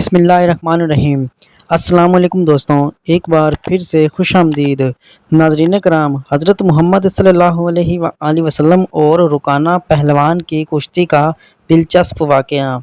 بسم اللہ الرحمن الرحیم۔ السلام علیکم دوستوں، ایک بار پھر سے خوش آمدید۔ ناظرین کرام، حضرت محمد صلی اللہ علیہ وآلہ وسلم اور رکانہ پہلوان کی کشتی کا دلچسپ واقعہ۔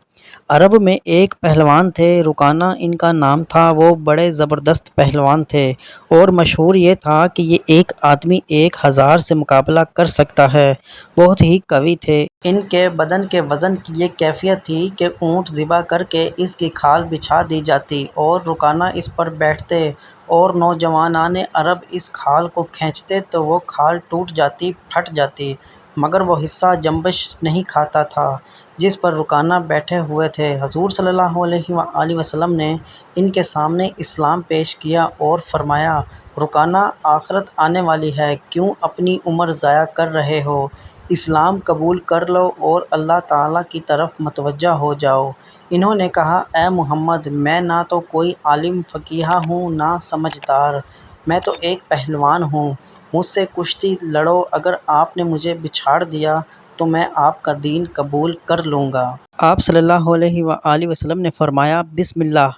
عرب میں ایک پہلوان تھے، رکانہ ان کا نام تھا۔ وہ بڑے زبردست پہلوان تھے اور مشہور یہ تھا کہ یہ ایک آدمی 1000 سے مقابلہ کر سکتا ہے۔ بہت ہی قوی تھے۔ ان کے بدن کے وزن کی یہ کیفیت تھی کہ اونٹ ذبح کر کے اس کی کھال بچھا دی جاتی اور رکانہ اس پر بیٹھتے اور نوجوانان عرب اس کھال کو کھینچتے تو وہ کھال ٹوٹ جاتی، پھٹ جاتی، مگر وہ حصہ جنبش نہیں کھاتا تھا جس پر رکانہ بیٹھے ہوئے تھے۔ حضور صلی اللہ علیہ وآلہ وسلم نے ان کے سامنے اسلام پیش کیا اور فرمایا، رکانہ، آخرت آنے والی ہے، کیوں اپنی عمر ضائع کر رہے ہو؟ اسلام قبول کر لو اور اللہ تعالیٰ کی طرف متوجہ ہو جاؤ۔ انہوں نے کہا، اے محمد، میں نہ تو کوئی عالم فقیہ ہوں نہ سمجھدار، میں تو ایک پہلوان ہوں، مجھ سے کشتی لڑو، اگر آپ نے مجھے بچھاڑ دیا تو میں آپ کا دین قبول کر لوں گا۔ آپ صلی اللہ علیہ وآلہ وسلم نے فرمایا، بسم اللہ۔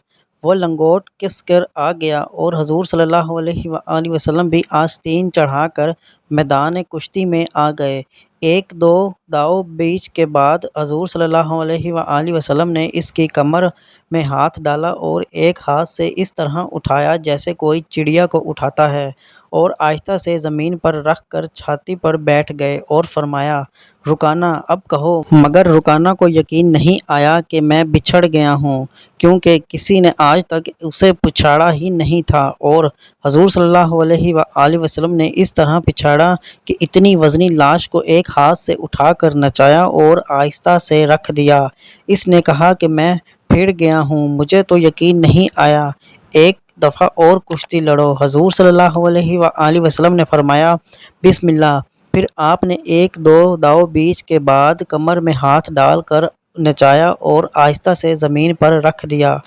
وہ لنگوٹ کس کر آ گیا اور حضور صلی اللہ علیہ وآلہ وسلم بھی آستین چڑھا کر میدان کشتی میں آ گئے۔ ایک دو داؤ بیچ کے بعد حضور صلی اللہ علیہ وآلہ وسلم نے اس کی کمر میں ہاتھ ڈالا اور ایک ہاتھ سے اس طرح اٹھایا جیسے کوئی چڑیا کو اٹھاتا ہے اور آہستہ سے زمین پر رکھ کر چھاتی پر بیٹھ گئے اور فرمایا، رکانہ، اب کہو۔ مگر رکانہ کو یقین نہیں آیا کہ میں بچھڑ گیا ہوں، کیونکہ کسی نے آج تک اسے پچھاڑا ہی نہیں تھا اور حضور صلی اللہ علیہ وآلہ وسلم نے اس طرح پچھاڑا کہ اتنی وزنی لاش کو ایک ہاتھ سے اٹھا کر نچایا اور آہستہ سے رکھ دیا۔ اس نے کہا کہ میں پھر گیا ہوں، مجھے تو یقین نہیں آیا، ایک دفعہ اور کشتی لڑو۔ حضور صلی اللہ علیہ وآلہ وسلم نے فرمایا، بسم اللہ۔ پھر آپ نے ایک دو داؤ بیچ کے بعد کمر میں ہاتھ ڈال کر نچایا اور آہستہ سے زمین پر رکھ دیا۔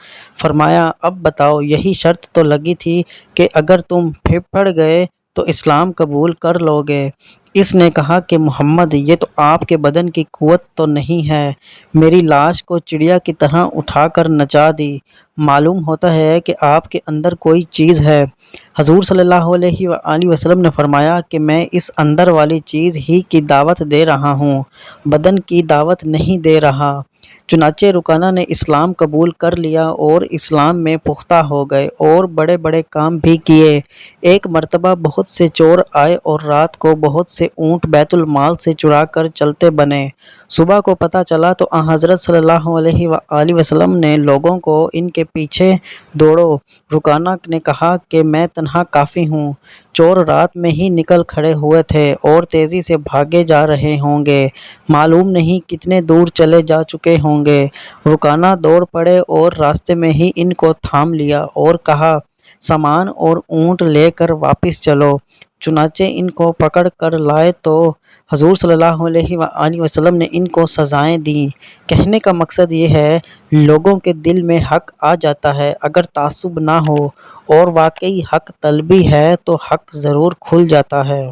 فرمایا، اب بتاؤ، یہی شرط تو لگی تھی کہ اگر تم پھپڑ گئے تو اسلام قبول کر لو گے۔ اس نے کہا کہ محمد، یہ تو آپ کے بدن کی قوت تو نہیں ہے، میری لاش کو چڑیا کی طرح اٹھا کر نچا دی، معلوم ہوتا ہے کہ آپ کے اندر کوئی چیز ہے۔ حضور صلی اللہ علیہ وآلہ وسلم نے فرمایا کہ میں اس اندر والی چیز ہی کی دعوت دے رہا ہوں، بدن کی دعوت نہیں دے رہا۔ چنانچہ رکانہ نے اسلام قبول کر لیا اور اسلام میں پختہ ہو گئے اور بڑے بڑے کام بھی کیے۔ ایک مرتبہ بہت سے چور آئے اور رات کو بہت سے اونٹ بیت المال سے چرا کر چلتے بنے۔ صبح کو پتہ چلا تو حضرت صلی اللہ علیہ وآلہ وسلم نے لوگوں کو ان کے پیچھے دوڑو۔ رکانہ نے کہا کہ میں تنہا کافی ہوں، چور رات میں ہی نکل کھڑے ہوئے تھے اور تیزی سے بھاگے جا رہے ہوں گے، معلوم نہیں کتنے دور چلے جا چکے ہوں گے۔ رکانہ دوڑ پڑے اور راستے میں ہی ان کو تھام لیا اور کہا، سامان اور اونٹ لے کر واپس چلو۔ چنانچہ ان کو پکڑ کر لائے تو حضور صلی اللہ علیہ وآلہ وسلم نے ان کو سزائیں دیں۔ کہنے کا مقصد یہ ہے، لوگوں کے دل میں حق آ جاتا ہے، اگر تعصب نہ ہو اور واقعی حق طلبی ہے تو حق ضرور کھل جاتا ہے۔